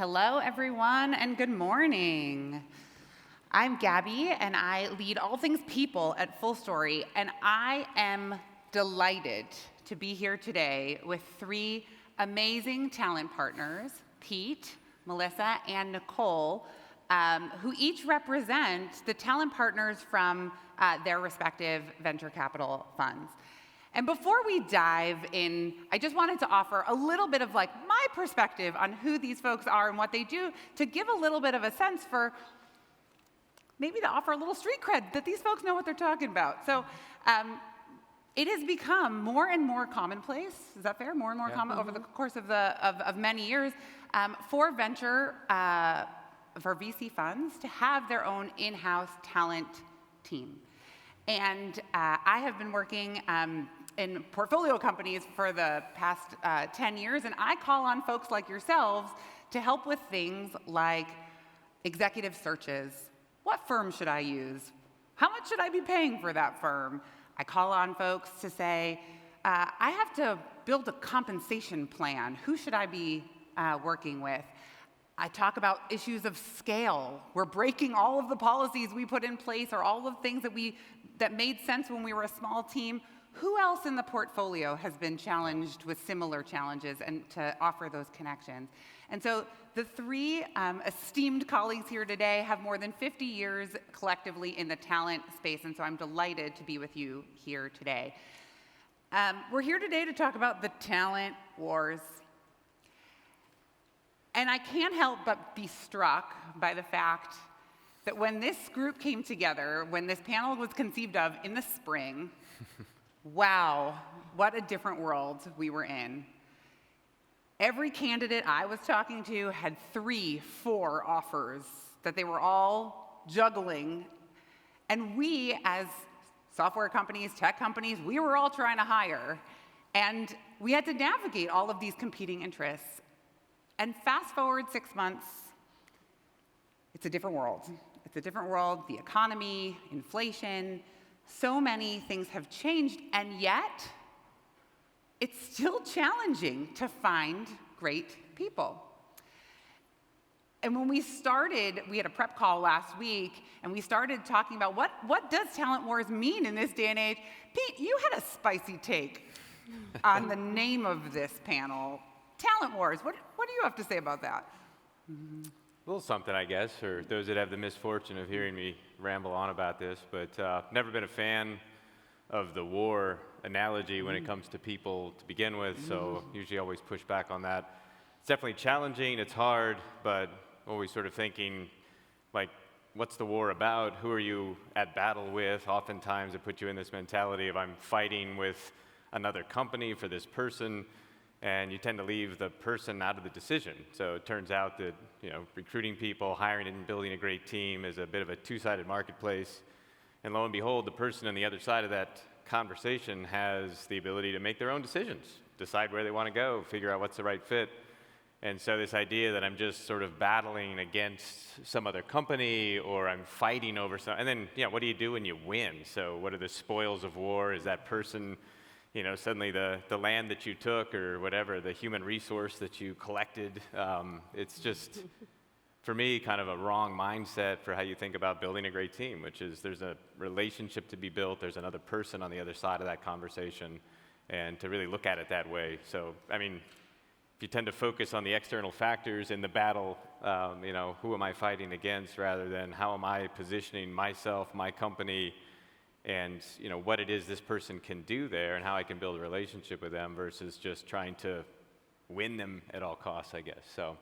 Hello, everyone, and good morning. I'm Gabby, and I lead all things people at FullStory, and I am delighted to be here today with three amazing talent partners, Pete, Melissa, and Nicole, who each represent the talent partners from their respective venture capital funds. And before we dive in, I just wanted to offer a little bit of my perspective on who these folks are and what they do to give a little bit of a sense for maybe to offer a little street cred that these folks know what they're talking about. So it has become more and more commonplace, is that fair? More and more common over the course of many years for VC funds to have their own in-house talent team. And I have been working in portfolio companies for the past 10 years, and I call on folks like yourselves to help with things like executive searches. What firm should I use? How much should I be paying for that firm? I call on folks to say, I have to build a compensation plan. Who should I be working with? I talk about issues of scale. We're breaking all of the policies we put in place or all of the things that made sense when we were a small team. Who else in the portfolio has been challenged with similar challenges and to offer those connections? And so the three esteemed colleagues here today have more than 50 years collectively in the talent space, and so I'm delighted to be with you here today. We're here today to talk about the talent wars. And I can't help but be struck by the fact that when this group came together, when this panel was conceived of in the spring, wow, what a different world we were in. Every candidate I was talking to had 3, 4 offers that they were all juggling. And we, as software companies, tech companies, we were all trying to hire. And we had to navigate all of these competing interests. And fast forward 6 months, it's a different world. It's a different world, the economy, inflation, so many things have changed, and yet it's still challenging to find great people. And when we started, we had a prep call last week, and we started talking about what does talent wars mean in this day and age. Pete, you had a spicy take on the name of this panel. Talent wars, what do you have to say about that? A little something, I guess, for those that have the misfortune of hearing me ramble on about this, but never been a fan of the war analogy when it comes to people to begin with, so usually always push back on that. It's definitely challenging, it's hard, but always sort of thinking, what's the war about? Who are you at battle with? Oftentimes it puts you in this mentality of I'm fighting with another company for this person, and you tend to leave the person out of the decision. So it turns out that recruiting people, hiring and building a great team is a bit of a two-sided marketplace. And lo and behold, the person on the other side of that conversation has the ability to make their own decisions, decide where they want to go, figure out what's the right fit. And so this idea that I'm just sort of battling against some other company or I'm fighting over something, and then what do you do when you win? So what are the spoils of war? Is that person suddenly the land that you took or whatever, the human resource that you collected, it's just, for me, kind of a wrong mindset for how you think about building a great team, which is there's a relationship to be built, there's another person on the other side of that conversation, and to really look at it that way. So, if you tend to focus on the external factors in the battle, who am I fighting against, rather than how am I positioning myself, my company, and what it is this person can do there and how I can build a relationship with them versus just trying to win them at all costs, I guess. So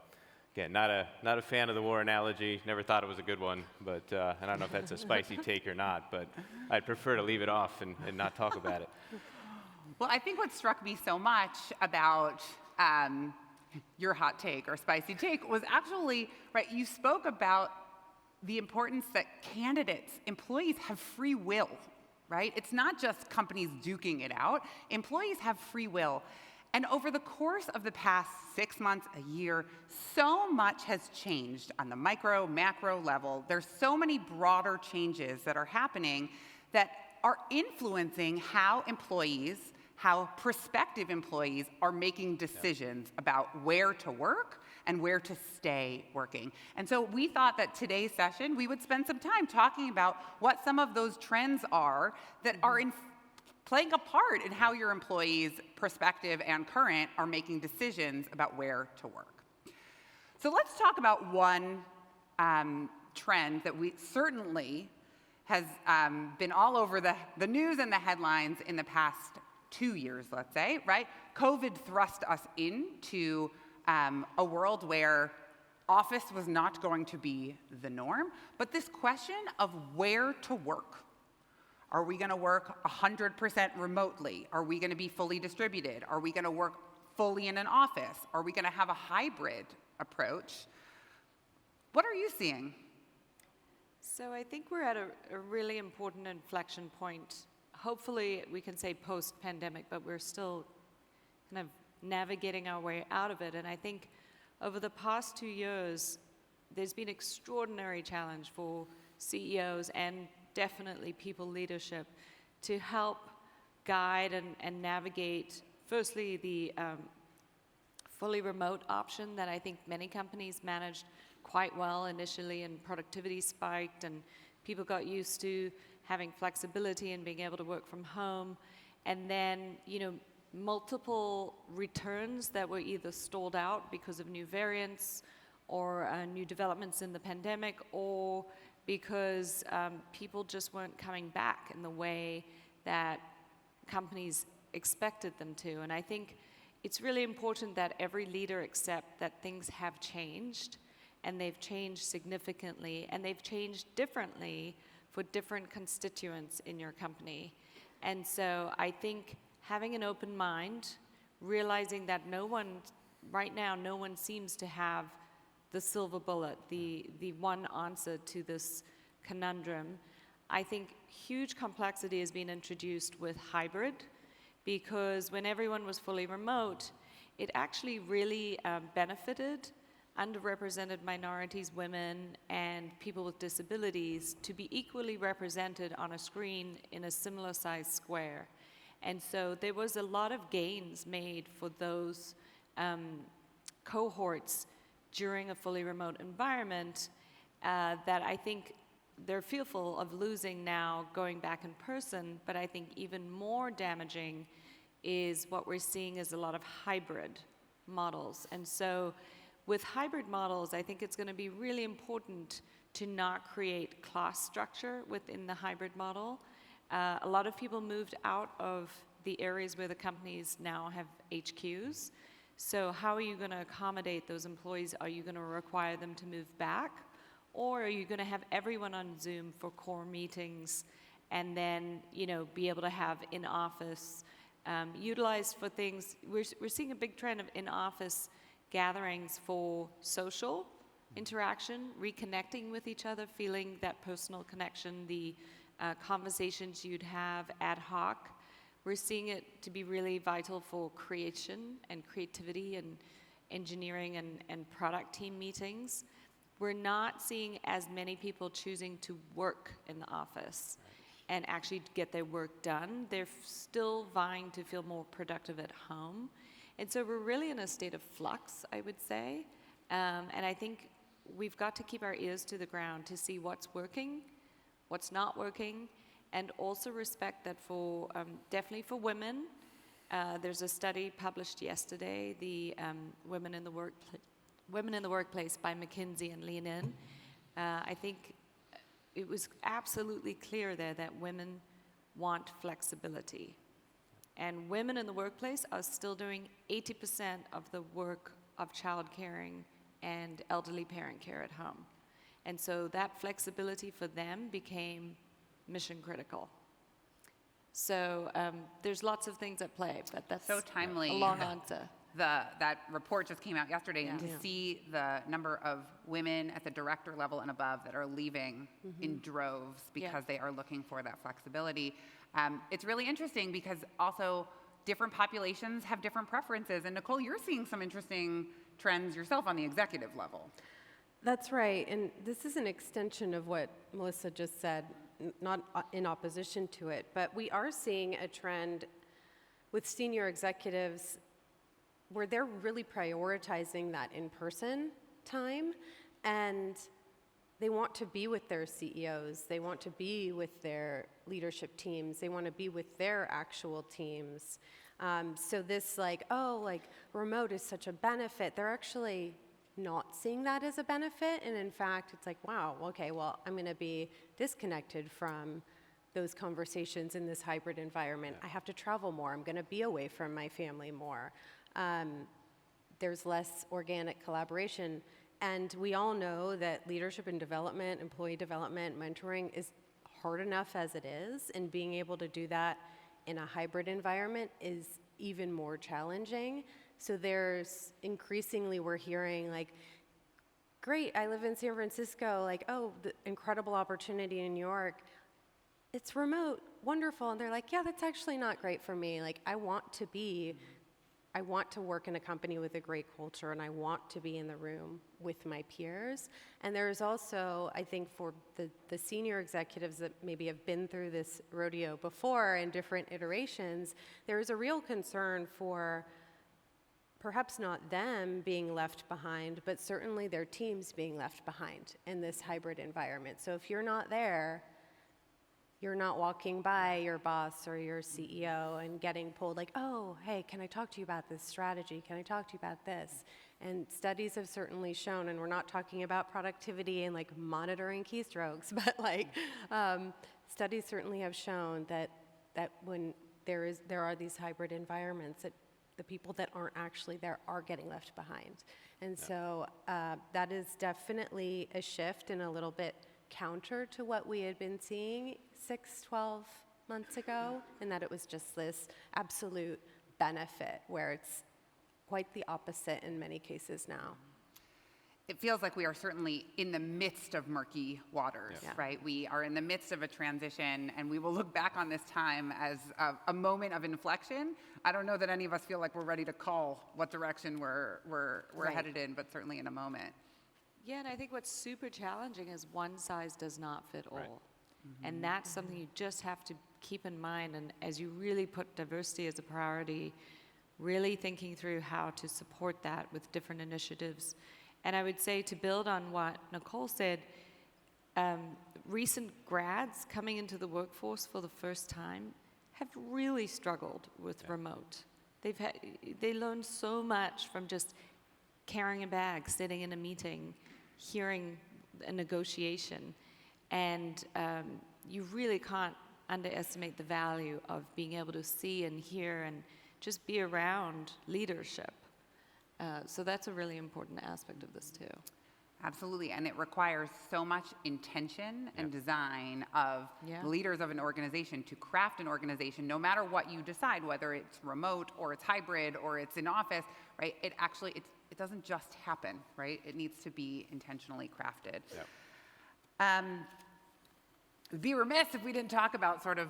again, not a fan of the war analogy, never thought it was a good one, but I don't know if that's a spicy take or not, but I'd prefer to leave it off and not talk about it. Well, I think what struck me so much about your hot take or spicy take was actually, you spoke about the importance that candidates, employees have free will, right? It's not just companies duking it out. Employees have free will. And over the course of the past 6 months, a year, so much has changed on the micro, macro level. There's so many broader changes that are happening that are influencing how employees how prospective employees are making decisions about where to work and where to stay working. And so we thought that today's session, we would spend some time talking about what some of those trends are that are playing a part in how your employees, prospective and current, are making decisions about where to work. So let's talk about one trend that we certainly has been all over the news and the headlines in the past 2 years, let's say, right? COVID thrust us into a world where office was not going to be the norm, but this question of where to work. Are we going to work 100% remotely? Are we going to be fully distributed? Are we going to work fully in an office? Are we going to have a hybrid approach? What are you seeing? So I think we're at a really important inflection point. Hopefully we can say post-pandemic, but we're still kind of navigating our way out of it. And I think over the past 2 years, there's been extraordinary challenge for CEOs and definitely people leadership to help guide and navigate, firstly, the fully remote option that I think many companies managed quite well initially, and productivity spiked and people got used to having flexibility and being able to work from home. And then, multiple returns that were either stalled out because of new variants or new developments in the pandemic, or because people just weren't coming back in the way that companies expected them to. And I think it's really important that every leader accept that things have changed, and they've changed significantly, and they've changed differently for different constituents in your company. And so I think having an open mind, realizing that right now, no one seems to have the silver bullet, the one answer to this conundrum. I think huge complexity has been introduced with hybrid, because when everyone was fully remote, it actually really benefited underrepresented minorities, women, and people with disabilities to be equally represented on a screen in a similar sized square. And so there was a lot of gains made for those cohorts during a fully remote environment that I think they're fearful of losing now going back in person. But I think even more damaging is what we're seeing is a lot of hybrid models. And so with hybrid models, I think it's going to be really important to not create class structure within the hybrid model. A lot of people moved out of the areas where the companies now have HQs. So how are you going to accommodate those employees? Are you going to require them to move back? Or are you going to have everyone on Zoom for core meetings and then, be able to have in-office utilized for things? We're seeing a big trend of in-office gatherings for social interaction, reconnecting with each other, feeling that personal connection, the conversations you'd have ad hoc. We're seeing it to be really vital for creation and creativity and engineering and product team meetings. We're not seeing as many people choosing to work in the office and actually get their work done. They're still vying to feel more productive at home. And so we're really in a state of flux, I would say. And I think we've got to keep our ears to the ground to see what's working, what's not working, and also respect that for, definitely for women. There's a study published yesterday, the Women in the Workplace by McKinsey and Lean In. I think it was absolutely clear there that women want flexibility. And women in the workplace are still doing 80% of the work of child caring and elderly parent care at home. And so that flexibility for them became mission critical. So there's lots of things at play, but that's so timely. A long answer. That report just came out yesterday, and to see the number of women at the director level and above that are leaving in droves because they are looking for that flexibility. It's really interesting because also different populations have different preferences. And Nicole, you're seeing some interesting trends yourself on the executive level. That's right, and this is an extension of what Melissa just said, not in opposition to it, but we are seeing a trend with senior executives where they're really prioritizing that in-person time, and they want to be with their CEOs, they want to be with their leadership teams, they want to be with their actual teams. So this remote is such a benefit, they're actually not seeing that as a benefit, and in fact, it's like, wow, okay, well, I'm going to be disconnected from those conversations in this hybrid environment. I have to travel more. I'm going to be away from my family more. There's less organic collaboration. And we all know that leadership and development, employee development, mentoring is hard enough as it is. And being able to do that in a hybrid environment is even more challenging. So there's increasingly we're hearing like, great, I live in San Francisco, like, oh, the incredible opportunity in New York. It's remote, wonderful. And they're like, yeah, that's actually not great for me. Like, I want to work in a company with a great culture, and I want to be in the room with my peers. And there's also, I think, for the senior executives that maybe have been through this rodeo before in different iterations, there is a real concern for perhaps not them being left behind, but certainly their teams being left behind in this hybrid environment. So if you're not there, you're not walking by your boss or your CEO and getting pulled like, oh, hey, can I talk to you about this strategy? Can I talk to you about this? And studies have certainly shown, and we're not talking about productivity and like monitoring keystrokes, but like studies certainly have shown that when there are these hybrid environments, that the people that aren't actually there are getting left behind. And so that is definitely a shift and a little bit counter to what we had been seeing 6-12 months ago, and that it was just this absolute benefit where it's quite the opposite in many cases now. It feels like we are certainly in the midst of murky waters, right? We are in the midst of a transition, and we will look back on this time as a moment of inflection. I don't know that any of us feel like we're ready to call what direction we're headed in, but certainly in a moment. Yeah, and I think what's super challenging is one size does not fit all. Right. Mm-hmm. And that's something you just have to keep in mind. And as you really put diversity as a priority, really thinking through how to support that with different initiatives. And I would say, to build on what Nicole said, recent grads coming into the workforce for the first time have really struggled with remote. They learned so much from just carrying a bag, sitting in a meeting, hearing a negotiation, and you really can't underestimate the value of being able to see and hear and just be around leadership. So that's a really important aspect of this too. Absolutely, and it requires so much intention and design of leaders of an organization to craft an organization, no matter what you decide, whether it's remote or it's hybrid or it's in office, right? It doesn't just happen, right? It needs to be intentionally crafted. It'd be remiss if we didn't talk about sort of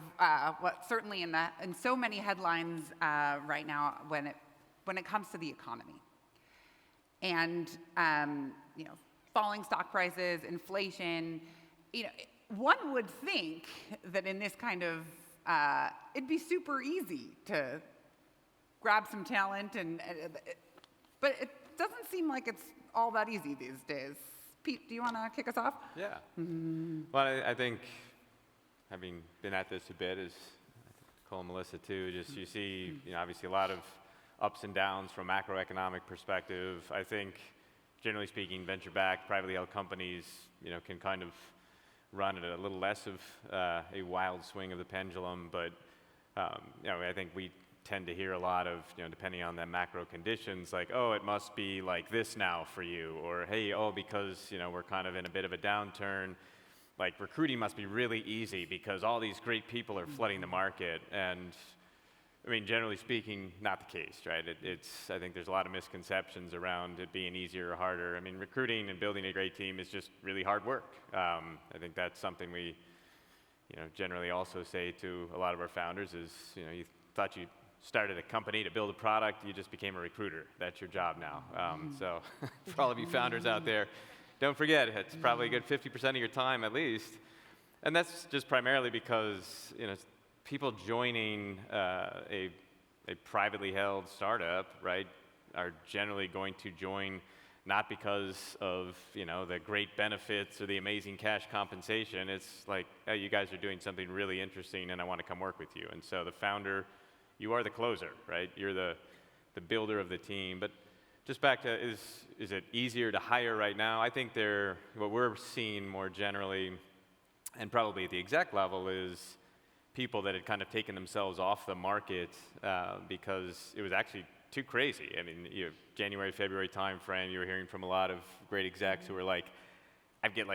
what certainly in so many headlines right now when it comes to the economy, and falling stock prices, inflation. One would think that in this kind of it'd be super easy to grab some talent, but it doesn't seem like it's all that easy these days. Pete, do you want to kick us off? Yeah. Well, I think, having been at this a bit, as Nicole and Melissa too, just you see, obviously a lot of ups and downs from a macroeconomic perspective. I think, generally speaking, venture-backed, privately held companies, can kind of run at a little less of a wild swing of the pendulum. But I think we tend to hear a lot of, depending on the macro conditions, like, oh, it must be like this now for you, or hey, because we're kind of in a bit of a downturn, like recruiting must be really easy because all these great people are flooding the market. And I mean, generally speaking, not the case, right? I think there's a lot of misconceptions around it being easier or harder. I mean, recruiting and building a great team is just really hard work. I think that's something we, generally also say to a lot of our founders is, you thought you started a company to build a product, you just became a recruiter. That's your job now. So for all of you founders out there, don't forget, it's probably a good 50% of your time at least. And that's just primarily because, people joining a a privately held startup, right, are generally going to join not because of, the great benefits or the amazing cash compensation. It's like, hey, you guys are doing something really interesting and I want to come work with you. And so the founder, you are the closer, right? You're the builder of the team. But just back to, is it easier to hire right now? I think what we're seeing more generally, and probably at the exec level, is people that had kind of taken themselves off the market because it was actually too crazy. I mean, January, February timeframe, you were hearing from a lot of great execs who were like, I get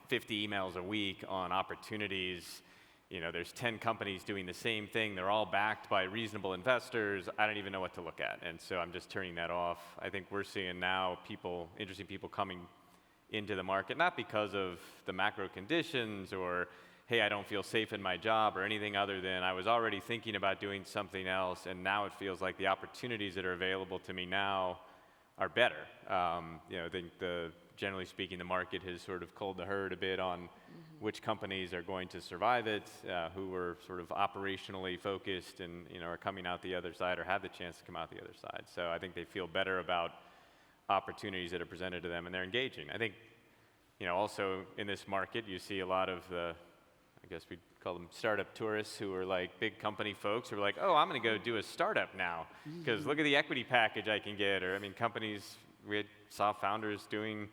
50 emails a week on opportunities. There's 10 companies doing the same thing. They're all backed by reasonable investors. I don't even know what to look at. And so I'm just turning that off. I think we're seeing now interesting people coming into the market, not because of the macro conditions or, hey, I don't feel safe in my job or anything other than I was already thinking about doing something else, and now it feels like the opportunities that are available to me now are better. I think generally speaking, the market has sort of culled the herd a bit on which companies are going to survive it, who are sort of operationally focused and are coming out the other side or have the chance to come out the other side. So I think they feel better about opportunities that are presented to them, and they're engaging. I think, also in this market, you see a lot of I guess we'd call them startup tourists, who are like big company folks who are like, oh, I'm going to go do a startup now because look at the equity package I can get. Or, companies, we saw founders doing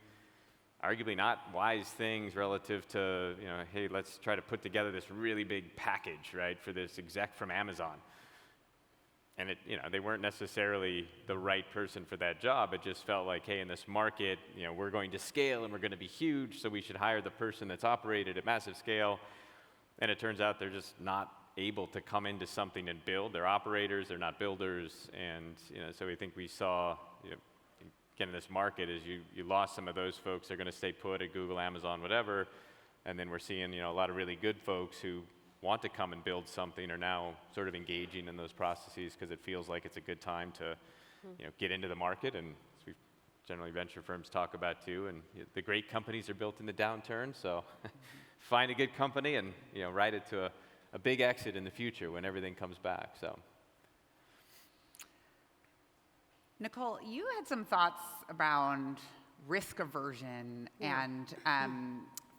arguably not wise things relative to, hey, let's try to put together this really big package, right, for this exec from Amazon. And they weren't necessarily the right person for that job. It just felt like, hey, in this market, we're going to scale and we're going to be huge, so we should hire the person that's operated at massive scale. And it turns out they're just not able to come into something and build. They're operators, they're not builders. And so we think we saw, again, in this market, is you lost some of those folks. They're going to stay put at Google, Amazon, whatever. And then we're seeing a lot of really good folks who want to come and build something are now sort of engaging in those processes because it feels like it's a good time to get into the market. And as we generally venture firms talk about too, and the great companies are built in the downturn. So find a good company and ride it to a big exit in the future when everything comes back. So, Nicole, you had some thoughts around risk aversion and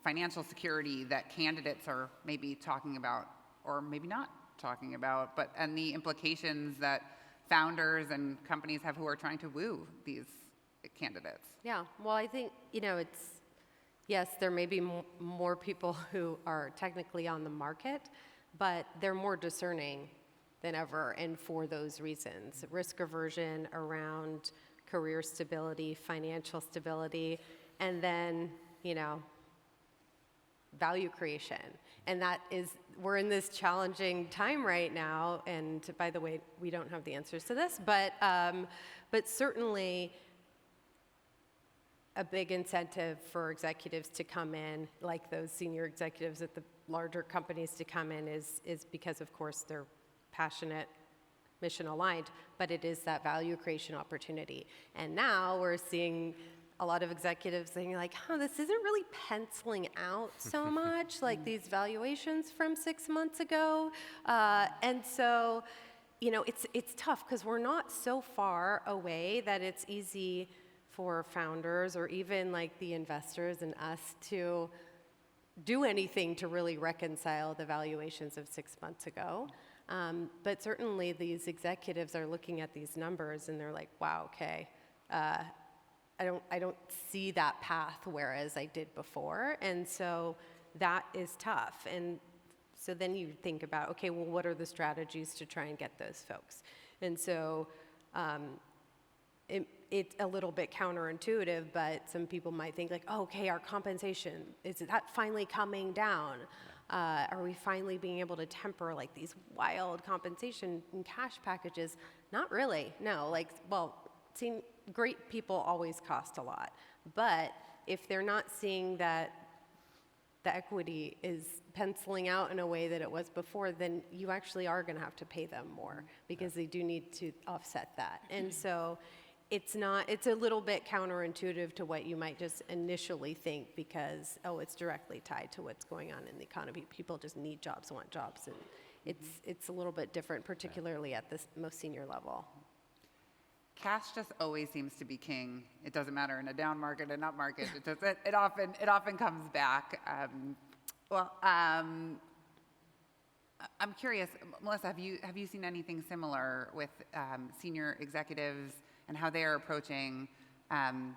financial security that candidates are maybe talking about or maybe not talking about, and the implications that founders and companies have who are trying to woo these candidates. Yeah, well, I think, yes, there may be more people who are technically on the market, but they're more discerning than ever, and for those reasons. Risk aversion around career stability, financial stability, and then, value creation. And we're in this challenging time right now, and by the way, we don't have the answers to this, but certainly a big incentive for executives to come in, like those senior executives at the larger companies to come in is because, of course, they're passionate, mission aligned, but it is that value creation opportunity. And now we're seeing a lot of executives saying like, this isn't really penciling out so much, like these valuations from 6 months ago. And so, it's tough because we're not so far away that it's easy for founders or even like the investors and us to do anything to really reconcile the valuations of 6 months ago. But certainly these executives are looking at these numbers and they're like, wow, okay, I don't see that path whereas I did before. And so that is tough. And so then you think about, okay, well, what are the strategies to try and get those folks? And so it's a little bit counterintuitive, but some people might think like, oh, okay, our compensation, is that finally coming down? Are we finally being able to temper like these wild compensation and cash packages? Not really, no. Great people always cost a lot. But if they're not seeing that the equity is penciling out in a way that it was before, then you actually are going to have to pay them more because they do need to offset that. And so it's a little bit counterintuitive to what you might just initially think because, it's directly tied to what's going on in the economy. People just need jobs, want jobs, it's a little bit different, particularly at this most senior level. Cash just always seems to be king. It doesn't matter in a down market, an up market. It often comes back. I'm curious, Melissa, have you seen anything similar with senior executives and how they are approaching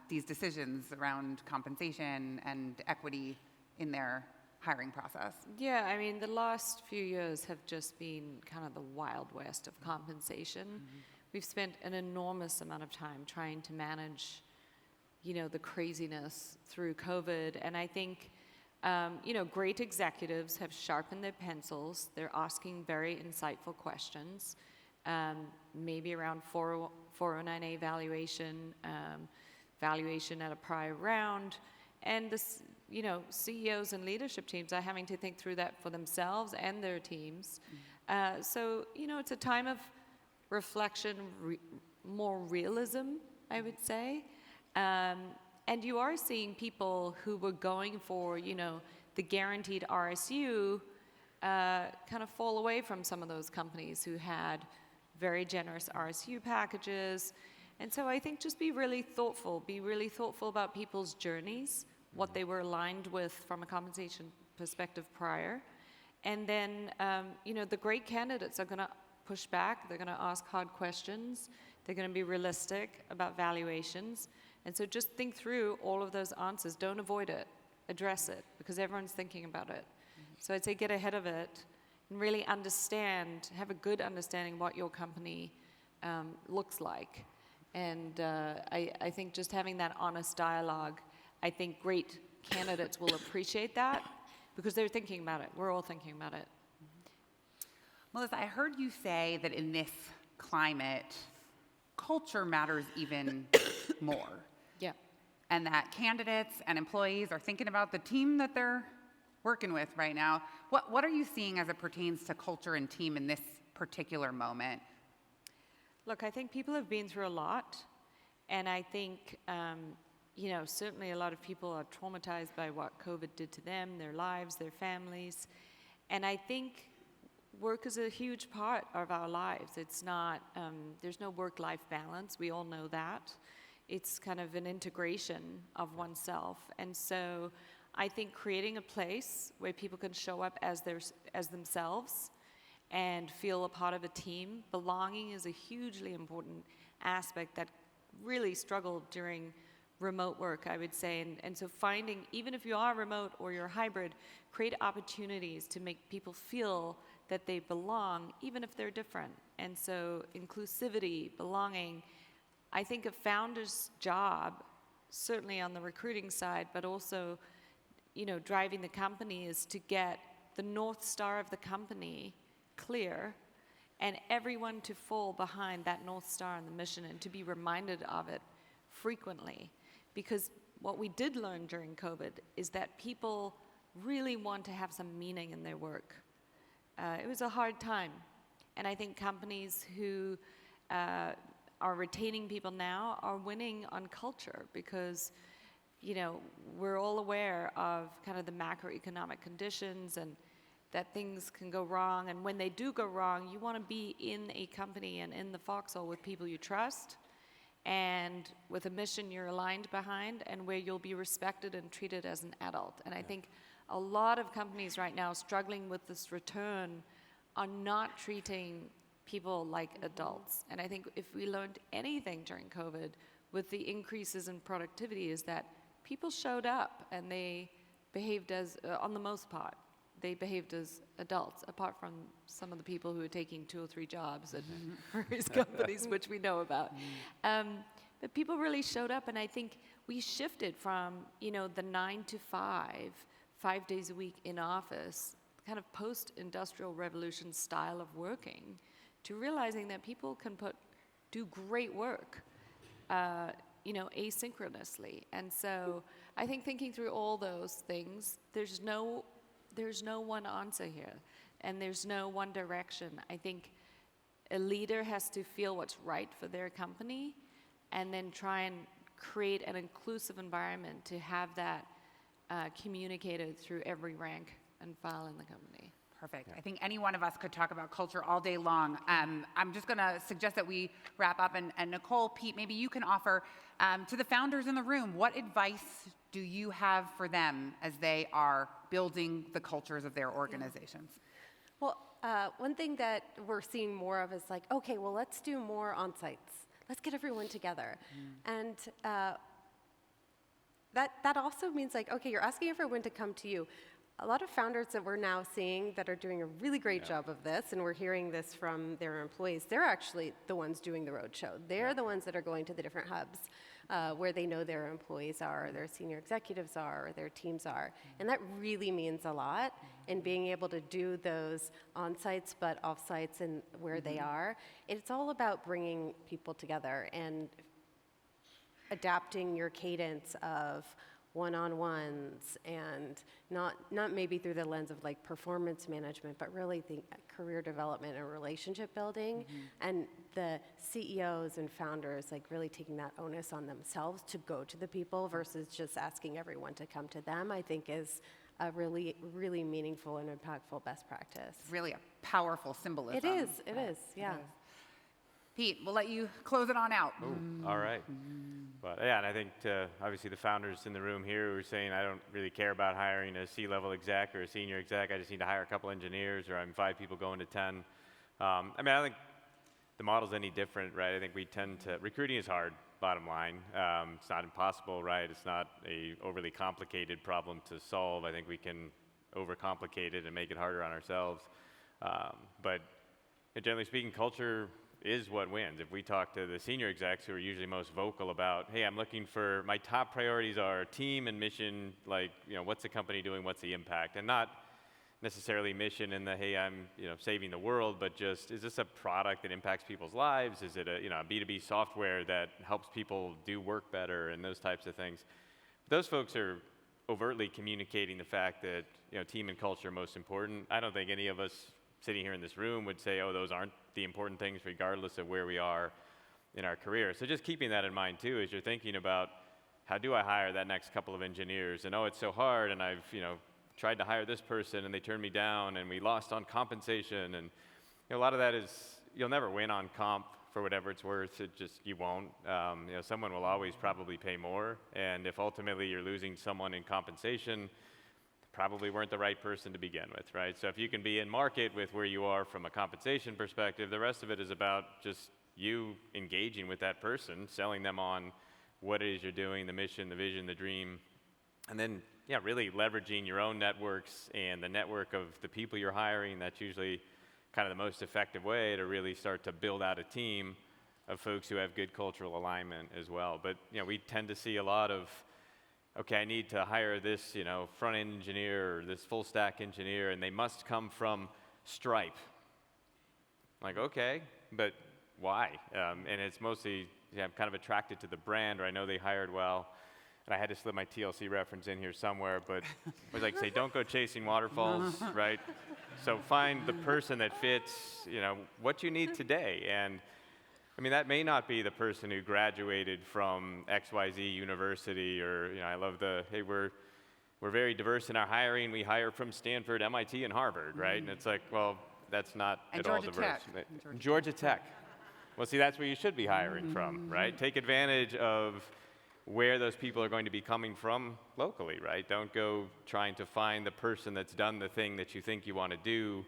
these decisions around compensation and equity in their hiring process? Yeah, I mean, the last few years have just been kind of the Wild West of compensation. We've spent an enormous amount of time trying to manage, the craziness through COVID. And I think, great executives have sharpened their pencils. They're asking very insightful questions, maybe around 409A valuation, valuation at a prior round. And this, CEOs and leadership teams are having to think through that for themselves and their teams. So, it's a time of reflection, more realism, I would say. And you are seeing people who were going for, the guaranteed RSU kind of fall away from some of those companies who had very generous RSU packages. And so I think just be really thoughtful about people's journeys, what they were aligned with from a compensation perspective prior. And then, the great candidates are going to push back. They're going to ask hard questions. They're going to be realistic about valuations. And so just think through all of those answers. Don't avoid it. Address it, because everyone's thinking about it. So I'd say get ahead of it and really have a good understanding of what your company looks like. And I think just having that honest dialogue, I think great candidates will appreciate that because they're thinking about it. We're all thinking about it. Melissa, I heard you say that in this climate, culture matters even more. Yeah. And that candidates and employees are thinking about the team that they're working with right now. What are you seeing as it pertains to culture and team in this particular moment? Look, I think people have been through a lot. And I think, certainly a lot of people are traumatized by what COVID did to them, their lives, their families. And I think work is a huge part of our lives. It's not, there's no work-life balance. We all know that. It's kind of an integration of oneself. And so I think creating a place where people can show up as themselves and feel a part of a team, belonging is a hugely important aspect that really struggled during remote work, I would say. And so finding, even if you are remote or you're hybrid, create opportunities to make people feel that they belong, even if they're different. And so inclusivity, belonging, I think a founder's job, certainly on the recruiting side, but also, driving the company, is to get the North Star of the company clear and everyone to fall behind that North Star and the mission and to be reminded of it frequently. Because what we did learn during COVID is that people really want to have some meaning in their work. It was a hard time. And I think companies who are retaining people now are winning on culture because, we're all aware of kind of the macroeconomic conditions and that things can go wrong. And when they do go wrong, you want to be in a company and in the foxhole with people you trust and with a mission you're aligned behind and where you'll be respected and treated as an adult. And I think a lot of companies right now struggling with this return are not treating people like adults. And I think if we learned anything during COVID with the increases in productivity is that people showed up and they behaved as, on the most part, they behaved as adults, apart from some of the people who are taking 2 or 3 jobs at various companies, which we know about. But people really showed up, and I think we shifted from, the 9 to 5 days a week in office, kind of post-industrial revolution style of working, to realizing that people can do great work, asynchronously. And so I think thinking through all those things, there's no one answer here, and there's no one direction. I think a leader has to feel what's right for their company and then try and create an inclusive environment to have that communicated through every rank and file in the company. Perfect. I think any one of us could talk about culture all day long. I'm just going to suggest that we wrap up. And Nicole, Pete, maybe you can offer to the founders in the room, what advice do you have for them as they are building the cultures of their organizations? Well, one thing that we're seeing more of is like, okay, well, let's do more on-sites. Let's get everyone together. And that also means like, okay, you're asking everyone to come to you. A lot of founders that we're now seeing that are doing a really great job of this, and we're hearing this from their employees, they're actually the ones doing the roadshow. They're the ones that are going to the different hubs where they know their employees are, their senior executives are, or their teams are. And that really means a lot in being able to do those on-sites but off-sites and where they are. It's all about bringing people together and adapting your cadence of one-on-ones, and not maybe through the lens of like performance management, but really think career development and relationship building, and the CEOs and founders like really taking that onus on themselves to go to the people versus just asking everyone to come to them, I think is a really, really meaningful and impactful best practice. Really a powerful symbolism. It is, yeah. It is. Pete, we'll let you close it on out. Ooh, all right. But yeah, and I think obviously the founders in the room here who are saying, I don't really care about hiring a C-level exec or a senior exec. I just need to hire a couple engineers, or I'm 5 people going to 10. I mean, I don't think the model's any different, right? I think we tend to, recruiting is hard, bottom line. It's not impossible, right? It's not a overly complicated problem to solve. I think we can overcomplicate it and make it harder on ourselves. But generally speaking, culture is what wins. If we talk to the senior execs who are usually most vocal about, hey, I'm looking for, my top priorities are team and mission, like, what's the company doing, what's the impact? And not necessarily mission in the, hey, I'm, saving the world, but just, is this a product that impacts people's lives? Is it a, a B2B software that helps people do work better and those types of things? Those folks are overtly communicating the fact that, team and culture are most important. I don't think any of us sitting here in this room would say, oh, those aren't the important things regardless of where we are in our career. So just keeping that in mind too, as you're thinking about how do I hire that next couple of engineers, and oh, it's so hard, and I've tried to hire this person and they turned me down and we lost on compensation, and a lot of that is you'll never win on comp for whatever it's worth. It just, you won't. Someone will always probably pay more, and if ultimately you're losing someone in compensation, probably weren't the right person to begin with, right? So if you can be in market with where you are from a compensation perspective, the rest of it is about just you engaging with that person, selling them on what it is you're doing, the mission, the vision, the dream, and then, really leveraging your own networks and the network of the people you're hiring. That's usually kind of the most effective way to really start to build out a team of folks who have good cultural alignment as well. But, we tend to see a lot of, okay, I need to hire this, front-end engineer or this full-stack engineer, and they must come from Stripe. Like, okay, but why? And it's mostly, I'm kind of attracted to the brand, or I know they hired well. And I had to slip my TLC reference in here somewhere, but I was like, say, don't go chasing waterfalls, right? So find the person that fits, what you need today. And I mean, that may not be the person who graduated from XYZ university, or, I love hey, we're very diverse in our hiring. We hire from Stanford, MIT, and Harvard, right? And it's like, well, that's not and at Georgia all diverse. Tech. Georgia Tech. Well, see, that's where you should be hiring from, right? Take advantage of where those people are going to be coming from locally, right? Don't go trying to find the person that's done the thing that you think you want to do,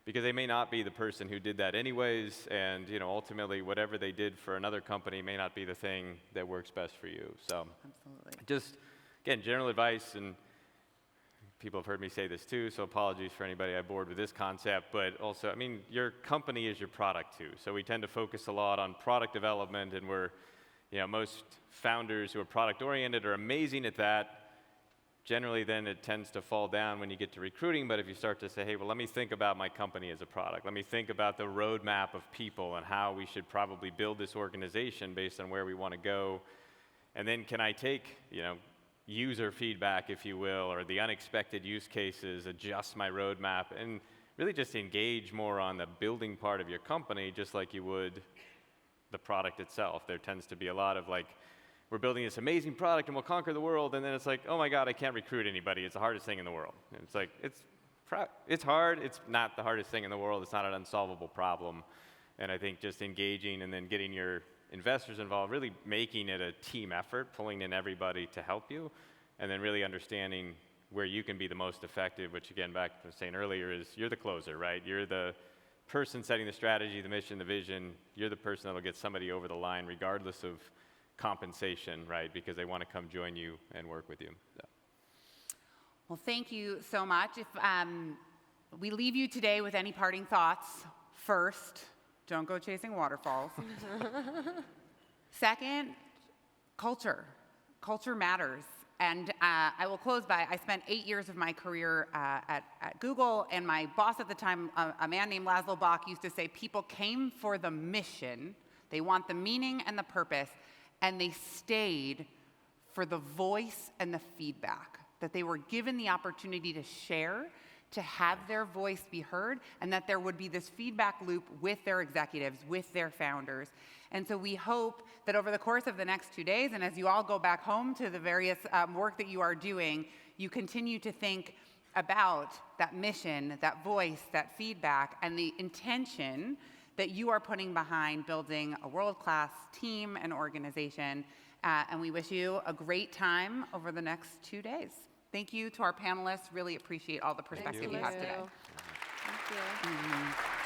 because they may not be the person who did that anyways, and ultimately whatever they did for another company may not be the thing that works best for you. So Absolutely. just, again, general advice, and people have heard me say this too, so apologies for anybody I bored with this concept, but also, I mean, your company is your product too. So we tend to focus a lot on product development, and we're, most founders who are product oriented are amazing at that. Generally, then it tends to fall down when you get to recruiting. But if you start to say, hey, well, let me think about my company as a product. Let me think about the roadmap of people and how we should probably build this organization based on where we want to go. And then can I take, user feedback, if you will, or the unexpected use cases, adjust my roadmap, and really just engage more on the building part of your company, just like you would the product itself. There tends to be a lot of like, we're building this amazing product and we'll conquer the world, and then it's like, oh my God, I can't recruit anybody. It's the hardest thing in the world. And it's like, it's it's hard. It's not the hardest thing in the world. It's not an unsolvable problem. And I think just engaging and then getting your investors involved, really making it a team effort, pulling in everybody to help you, and then really understanding where you can be the most effective, which again, back to saying earlier, is you're the closer, right? You're the person setting the strategy, the mission, the vision. You're the person that'll get somebody over the line regardless of compensation, right? Because they want to come join you and work with you. So. Well, thank you so much. If we leave you today with any parting thoughts, first, don't go chasing waterfalls. Second, culture. Culture matters. And I will close by, I spent 8 years of my career at Google, and my boss at the time, a man named Laszlo Bock, used to say, people came for the mission, they want the meaning and the purpose, and they stayed for the voice and the feedback, that they were given the opportunity to share, to have their voice be heard, and that there would be this feedback loop with their executives, with their founders. And so we hope that over the course of the next 2 days, and as you all go back home to the various work that you are doing, you continue to think about that mission, that voice, that feedback, and the intention that you are putting behind building a world-class team and organization. And we wish you a great time over the next 2 days. Thank you to our panelists. Really appreciate all the perspective you have today. Thank you.